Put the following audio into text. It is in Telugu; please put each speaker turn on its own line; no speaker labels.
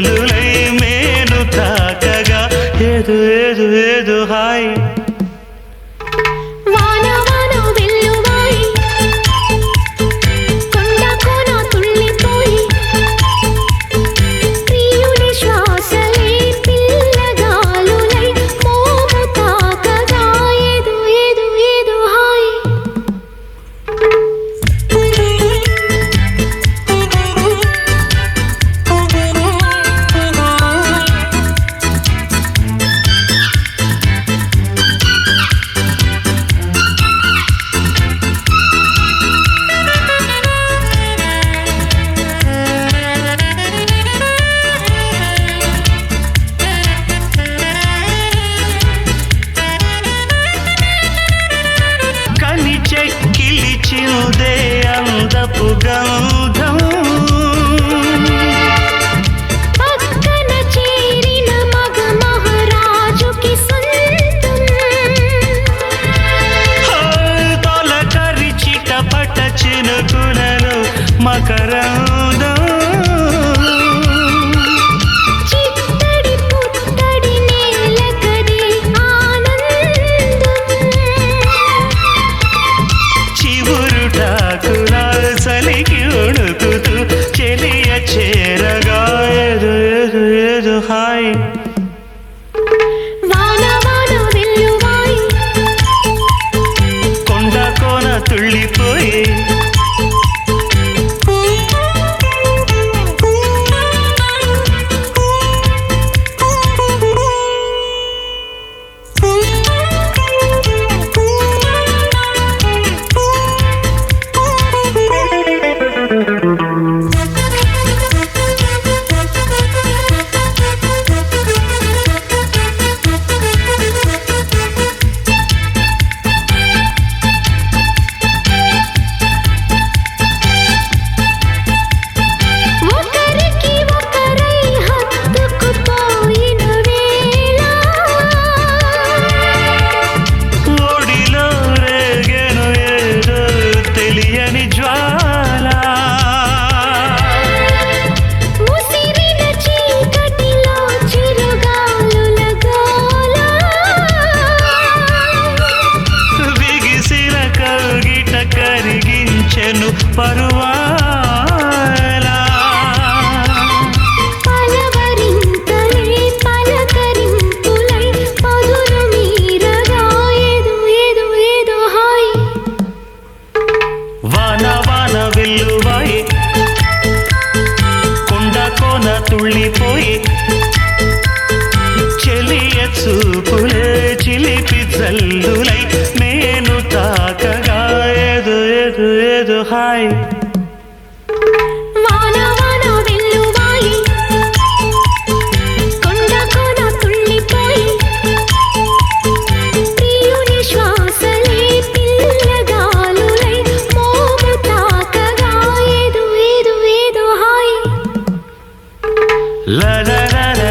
జల్లులై మేను తాకగా ఏదో ఏదో ఏదో హాయ్ చెక్కిలిచిందే అందపు గంధం
పక్కన చేరిన మగ మహారాజుకి సొంతం
తొలకరి చిటపట చినుకులలో మకరందం చేరగా ఏదో ఏదో ఏదో హాయ్
వాన వాన వెల్లువాయి
కొండ కోన తుళ్ళిపోయి కరిగించెను పరువాలా
పలవరింతలే పలకరింపులై పదును మీరగా ఏదో ఏదో ఏదో హాయ్
వాన వాన వెల్లువాయి కొండ కోన తుళ్ళిపోయి చెలియ చూపులే చిలిపి జల్లులై నేను తాకగా ఏదో ఏదో ఏదో హాయ్
వాన వాన వెల్లువాయి కొండ కోన తుళ్ళిపోయి ప్రియుని శ్వాసలే పిల్లగాలులై మోము తాకగా ఏదో ఏదో ఏదో హాయ్
లా లా లా